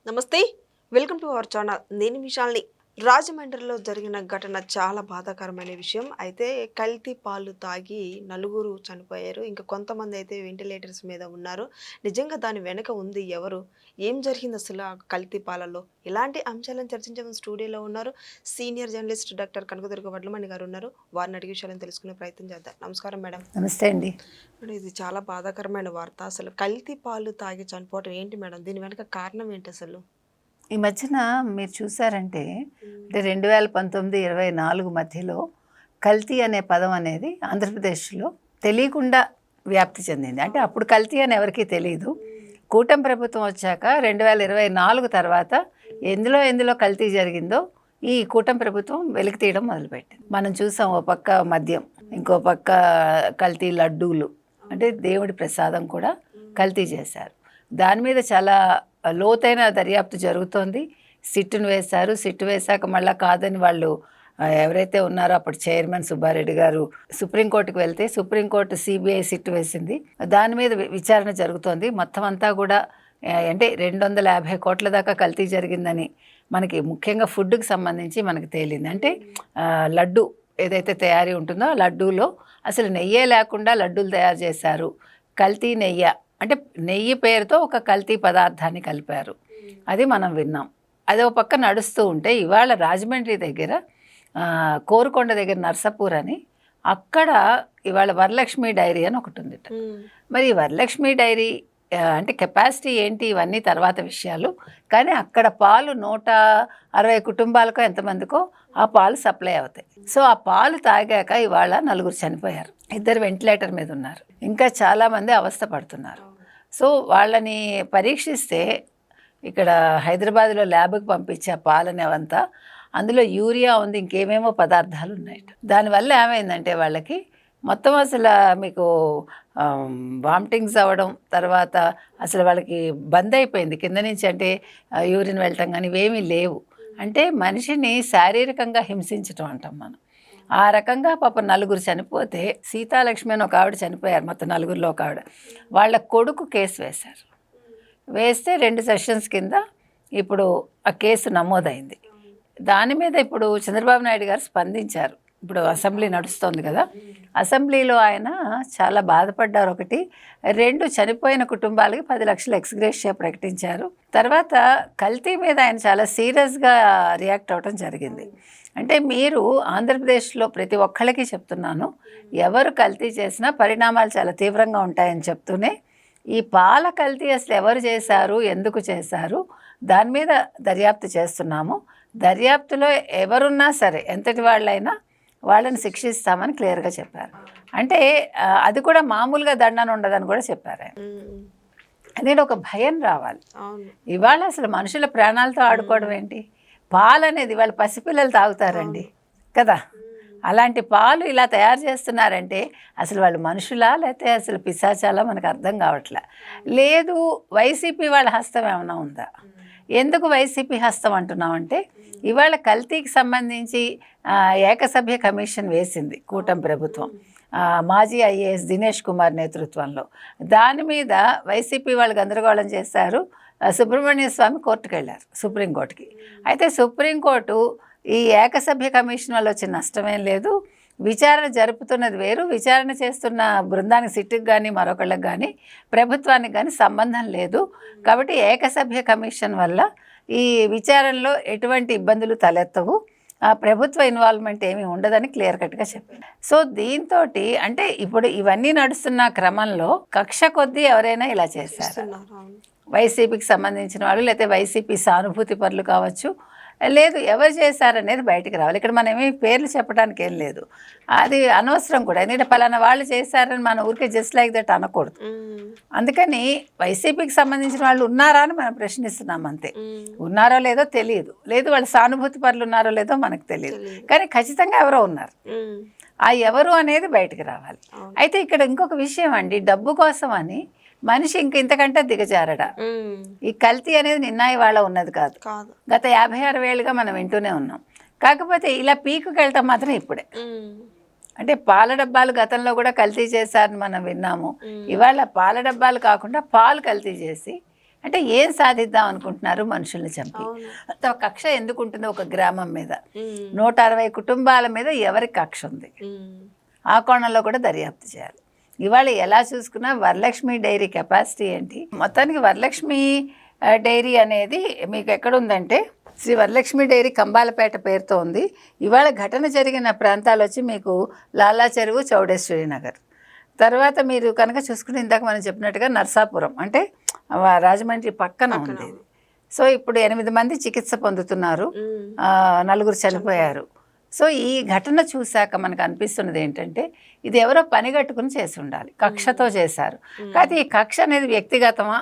నమస్తే. Welcome to our channel. నేను విశాల్ని. రాజమండ్రిలో జరిగిన ఘటన చాలా బాధాకరమైన విషయం. అయితే కల్తీ పాలు తాగి నలుగురు చనిపోయారు. ఇంకా కొంతమంది అయితే వెంటిలేటర్స్ మీద ఉన్నారు. నిజంగా దాని వెనక ఉంది ఎవరు? ఏం జరిగింది అసలు ఆ కల్తీ పాలల్లో? ఇలాంటి అంశాలను చర్చించడానికి స్టూడియోలో ఉన్నారు senior journalist doctor Kanakadurga Vadlamani గారు ఉన్నారు. వారిని అడిగే విషయాలను తెలుసుకునే ప్రయత్నం చేద్దాం. నమస్కారం మేడం. నమస్తే అండి. మేడం, ఇది చాలా బాధాకరమైన వార్త. అసలు కల్తీ పాలు తాగి చనిపోవటం ఏంటి మేడం? దీని వెనక కారణం ఏంటి అసలు? ఈ మధ్యన మీరు చూసారంటే అంటే 2019, 24 మధ్యలో కల్తీ అనే పదం అనేది ఆంధ్రప్రదేశ్లో తెలియకుండా వ్యాప్తి చెందింది. అంటే అప్పుడు కల్తీ అని ఎవరికీ తెలియదు. కూటమి ప్రభుత్వం వచ్చాక 2024 తర్వాత ఎందులో కల్తీ జరిగిందో ఈ కూటమి ప్రభుత్వం వెలికి తీయడం మొదలుపెట్టింది. మనం చూసాం, ఓ పక్క మద్యం, ఇంకో పక్క కల్తీ లడ్డూలు, అంటే దేవుడి ప్రసాదం కూడా కల్తీ చేశారు. దాని మీద చాలా లోతైన దర్యాప్తు జరుగుతోంది. సిట్టును వేశారు. సిట్టు వేశాక మళ్ళీ కాదని వాళ్ళు ఎవరైతే ఉన్నారో అప్పుడు చైర్మన్ సుబ్బారెడ్డి గారు సుప్రీంకోర్టుకు వెళ్తే సుప్రీంకోర్టు సిబిఐ సిట్టు వేసింది. దాని మీద విచారణ జరుగుతోంది. మొత్తం అంతా కూడా అంటే 250 కోట్ల దాకా కల్తీ జరిగిందని మనకి ముఖ్యంగా ఫుడ్కి సంబంధించి మనకు తేలింది. అంటే లడ్డు ఏదైతే తయారీ ఉంటుందో ఆ లడ్డూలో అసలు నెయ్యే లేకుండా లడ్డూలు తయారు చేశారు. కల్తీ నెయ్యి అంటే నెయ్యి పేరుతో ఒక కల్తీ పదార్థాన్ని కలిపారు. అది మనం విన్నాం. అది ఒక పక్క నడుస్తూ ఉంటే ఇవాళ రాజమండ్రి దగ్గర కోరుకొండ దగ్గర నర్సాపూర్ అని, అక్కడ ఇవాళ వరలక్ష్మి డైరీ అని ఒకటి ఉంది. మరి వరలక్ష్మి డైరీ అంటే కెపాసిటీ ఏంటి ఇవన్నీ తర్వాత విషయాలు. కానీ అక్కడ పాలు 160 కుటుంబాలకో ఎంతమందికో ఆ పాలు సప్లై అవుతాయి. సో ఆ పాలు తాగాక ఇవాళ 4 చనిపోయారు. 2 వెంటిలేటర్ మీద ఉన్నారు. ఇంకా చాలామంది అవస్థ పడుతున్నారు. సో వాళ్ళని పరీక్షిస్తే ఇక్కడ హైదరాబాద్లో ల్యాబ్కి పంపించే పాలని అవంతా అందులో యూరియా ఉంది, ఇంకేమేమో పదార్థాలు ఉన్నాయి. దానివల్ల ఏమైందంటే వాళ్ళకి మొత్తం అసలు మీకు వామిటింగ్స్ అవ్వడం, తర్వాత అసలు వాళ్ళకి బంద్ అయిపోయింది కింద నుంచి. అంటే యూరిన్ వెళ్ళటం కానీ ఇవేమీ లేవు. అంటే మనిషిని శారీరకంగా హింసించటం అంటాం మనం. ఆ రకంగా పాప 4 చనిపోతే, సీతాలక్ష్మి అని ఒక ఆవిడ చనిపోయారు. మొత్తం 4లో ఒక ఆవిడ. వాళ్ళ కొడుకు కేసు వేశారు. వేస్తే 2 సెషన్స్ కింద ఇప్పుడు ఆ కేసు నమోదైంది. దాని మీద ఇప్పుడు చంద్రబాబు నాయుడు గారు స్పందించారు. ఇప్పుడు అసెంబ్లీ నడుస్తోంది కదా, అసెంబ్లీలో ఆయన చాలా బాధపడ్డారు. 1, 2 చనిపోయిన కుటుంబాలకి 10 లక్షల ఎక్స్గ్రేషియా ప్రకటించారు. తర్వాత కల్తీ మీద ఆయన చాలా సీరియస్గా రియాక్ట్ అవ్వడం జరిగింది. అంటే మీరు ఆంధ్రప్రదేశ్లో ప్రతి ఒక్కళ్ళకి చెప్తున్నాను, ఎవరు కల్తీ చేసినా పరిణామాలు చాలా తీవ్రంగా ఉంటాయని చెప్తూనే ఈ పాల కల్తీ అసలు ఎవరు చేశారు, ఎందుకు చేశారు, దాని మీద దర్యాప్తు చేస్తున్నాము. దర్యాప్తులో ఎవరున్నా సరే, ఎంతటి వాళ్ళైనా వాళ్ళని శిక్షిస్తామని క్లియర్గా చెప్పారు. అంటే అది కూడా మామూలుగా దండన ఉండదని కూడా చెప్పారు ఆయన. అనేది ఒక భయం రావాలి. ఇవాళ అసలు మనుషుల ప్రాణాలతో ఆడుకోవడం ఏంటి? పాలు అనేది వాళ్ళు పసిపిల్లలు తాగుతారండి కదా. అలాంటి పాలు ఇలా తయారు చేస్తున్నారంటే అసలు వాళ్ళు మనుషులా లేకపోతే అసలు పిశాచాలా మనకు అర్థం కావట్లే. లేదు వైసీపీ వాళ్ళ హస్తం ఏమైనా ఉందా? ఎందుకు వైసీపీ హస్తం అంటున్నామంటే ఇవాళ కల్తీకి సంబంధించి ఏకసభ్య కమిషన్ వేసింది కూటమి ప్రభుత్వం, మాజీ ఐఏఎస్ దినేష్ కుమార్ నేతృత్వంలో. దాని మీద వైసీపీ వాళ్ళు గందరగోళం చేశారు. సుబ్రహ్మణ్య స్వామి కోర్టుకు వెళ్ళారు, సుప్రీంకోర్టుకి. అయితే సుప్రీంకోర్టు ఈ ఏకసభ్య కమిషన్ వల్ల వచ్చిన నష్టమేం లేదు, విచారణ జరుపుతున్నది వేరు, విచారణ చేస్తున్న బృందానికి సిట్టుకు కానీ మరొకళ్ళకి కానీ ప్రభుత్వానికి కానీ సంబంధం లేదు. కాబట్టి ఏకసభ్య కమిషన్ వల్ల ఈ విచారణలో ఎటువంటి ఇబ్బందులు తలెత్తవు, ప్రభుత్వ ఇన్వాల్వ్మెంట్ ఏమీ ఉండదని క్లియర్ కట్గా చెప్పారు. సో దీంతో అంటే ఇప్పుడు ఇవన్నీ నడుస్తున్న క్రమంలో కక్ష కొద్దీ ఎవరైనా ఇలా చేశారు, వైసీపీకి సంబంధించిన వాళ్ళు లేకపోతే వైసీపీ సానుభూతి పరులు కావచ్చు, లేదు ఎవరు చేశారనేది బయటికి రావాలి. ఇక్కడ మనం ఏమీ పేర్లు చెప్పడానికి ఏం లేదు, అది అనవసరం కూడా. ఎందుకంటే పలానా వాళ్ళు చేశారని మన ఊరికే జస్ట్ లైక్ దట్ అనకూడదు. అందుకని వైసీపీకి సంబంధించిన వాళ్ళు ఉన్నారా అని మనం ప్రశ్నిస్తున్నాం అంతే. ఉన్నారో లేదో తెలియదు, లేదు వాళ్ళు సానుభూతి పరులు ఉన్నారో లేదో మనకు తెలియదు, కానీ ఖచ్చితంగా ఎవరో ఉన్నారు. ఆ ఎవరు అనేది బయటికి రావాలి. అయితే ఇక్కడ ఇంకొక విషయం అండి, డబ్బు కోసం అని మనిషి ఇంతకంటే దిగజారడా? ఈ కల్తీ అనేది నిన్న ఇవాళ ఉన్నది కాదు, గత 56 ఏళ్ళుగా మనం వింటూనే ఉన్నాం. కాకపోతే ఇలా పీకుకి వెళ్ళటం మాత్రం ఇప్పుడే. అంటే పాల డబ్బాలు గతంలో కూడా కల్తీ చేశారని మనం విన్నాము. ఇవాళ పాల డబ్బాలు కాకుండా పాలు కల్తీ చేసి అంటే ఏం సాధిద్దాం అనుకుంటున్నారు మనుషుల్ని చంపి? అవును. ఒక కక్ష ఎందుకు ఉంటుంది ఒక గ్రామం మీద? ఉమ్, 160 కుటుంబాల మీద ఎవరికి కక్ష ఉంది? ఉమ్, ఆ కోణంలో కూడా దర్యాప్తు చేయాలి. ఇవాళ ఎలా చూసుకున్నా వరలక్ష్మి డైరీ కెపాసిటీ ఏంటి? మొత్తానికి వరలక్ష్మి డైరీ అనేది మీకు ఎక్కడుందంటే శ్రీ వరలక్ష్మి డైరీ కంబాలపేట పేరుతో ఉంది. ఇవాళ ఘటన జరిగిన ప్రాంతాలు వచ్చి మీకు లాలా చెరువు, చౌడేశ్వరి నగర్. తర్వాత మీరు కనుక చూసుకుంటే ఇందాక మనం చెప్పినట్టుగా నర్సాపురం అంటే రాజమండ్రి పక్కన ఉంది. సో ఇప్పుడు 8 మంది చికిత్స పొందుతున్నారు, 4 చనిపోయారు. సో ఈ ఘటన చూశాక మనకు అనిపిస్తున్నది ఏంటంటే ఇది ఎవరో పని కట్టుకుని చేసి ఉండాలి, కక్షతో చేశారు. కాకపోతే ఈ కక్ష అనేది వ్యక్తిగతమా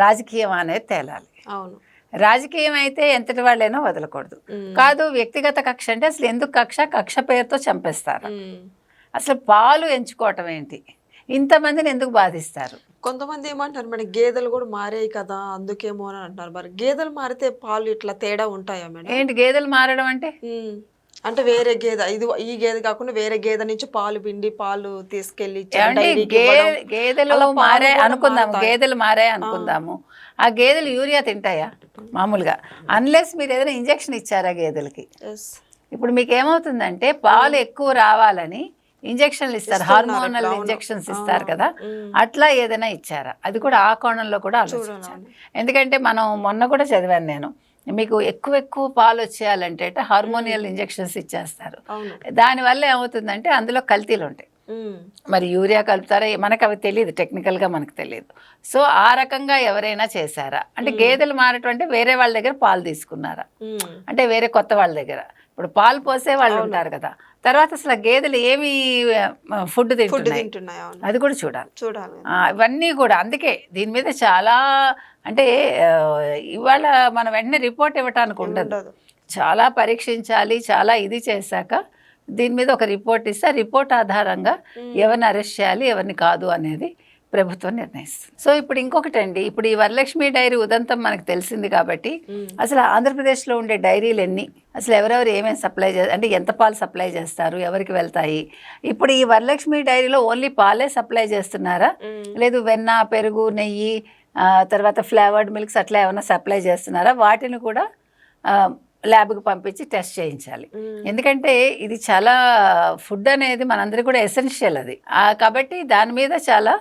రాజకీయమా అనేది తేలాలి. అవును. రాజకీయం అయితే ఎంతటి వాళ్ళైనా వదలకూడదు. కాదు వ్యక్తిగత కక్ష అంటే అసలు ఎందుకు కక్ష పేరుతో చంపేస్తారు. అసలు పాలు ఎంచుకోవటం ఏంటి? ఇంతమందిని ఎందుకు బాధిస్తారు? కొంతమంది ఏమంటారు మేడం, గేదెలు కూడా మారాయి కదా అందుకేమో అని అంటారు. మరి గేదెలు మారితే పాలు ఇట్లా తేడా ఉంటాయా మేడం? ఏంటి గేదెలు మారడం అంటే? అంటే వేరే గేదె, ఇది ఈ గేదె కాకుండా వేరే గేదె నుంచి పాలు పిండి పాలు తీసుకెళ్లి గేదెలు మారే అనుకుందాము, గేదెలు మారే అనుకుందాము. ఆ గేదెలు యూరియా తింటాయా మామూలుగా? అన్లెస్ మీరు ఏదైనా ఇంజెక్షన్ ఇచ్చారా గేదెలకి? ఇప్పుడు మీకు ఏమవుతుందంటే పాలు ఎక్కువ రావాలని ఇంజెక్షన్లు ఇస్తారు, హార్మోనల్ ఇంజెక్షన్స్ ఇస్తారు కదా, అట్లా ఏదైనా ఇచ్చారా? అది కూడా ఆ కోణంలో కూడా ఆలోచించాలి. ఎందుకంటే మనం మొన్న కూడా చదివాను నేను, మీకు ఎక్కువ పాలు వచ్చేయాలంటే హార్మోనియల్ ఇంజెక్షన్స్ ఇచ్చేస్తారు. దానివల్ల ఏమవుతుందంటే అందులో కల్తీలు ఉంటాయి. మరి యూరియా కలుపుతారా మనకు అవి తెలియదు, టెక్నికల్గా మనకు తెలియదు. సో ఆ రకంగా ఎవరైనా చేశారా? అంటే గేదెలు మారటం అంటే వేరే వాళ్ళ దగ్గర పాలు తీసుకున్నారా, అంటే వేరే కొత్త వాళ్ళ దగ్గర. ఇప్పుడు పాలు పోసే వాళ్ళు ఉంటారు కదా, తర్వాత అసలు గేదెలు ఏమి ఫుడ్ తింటున్నాయి అది కూడా చూడాలి. ఇవన్నీ కూడా అందుకే దీని మీద చాలా అంటే ఇవాళ మనం వెంటనే రిపోర్ట్ ఇవ్వటానికి ఉండదు, చాలా పరీక్షించాలి. చాలా ఇది చేశాక దీని మీద ఒక రిపోర్ట్ ఇస్తే ఆ రిపోర్ట్ ఆధారంగా ఎవరిని అరెస్ట్ చేయాలి ఎవరిని కాదు అనేది ప్రభుత్వం నిర్ణయిస్తుంది. సో ఇప్పుడు ఇంకొకటి అండి, ఇప్పుడు ఈ వరలక్ష్మి డైరీ ఉదంతం మనకు తెలిసింది కాబట్టి అసలు ఆంధ్రప్రదేశ్లో ఉండే డైరీలు ఎన్ని, అసలు ఎవరెవరు ఏమేమి సప్లై అంటే ఎంత పాలు సప్లై చేస్తారు, ఎవరికి వెళ్తాయి? ఇప్పుడు ఈ వరలక్ష్మి డైరీలో ఓన్లీ పాలే సప్లై చేస్తున్నారా, లేదు వెన్న, పెరుగు, నెయ్యి, తర్వాత ఫ్లేవర్డ్ మిల్క్స్ అట్లా ఏమైనా సప్లై చేస్తున్నారా? వాటిని కూడా ల్యాబ్కి పంపించి టెస్ట్ చేయించాలి. ఎందుకంటే ఇది చాలా ఫుడ్ అనేది మనందరికీ కూడా ఎసెన్షియల్ అది, కాబట్టి దాని మీద చాలా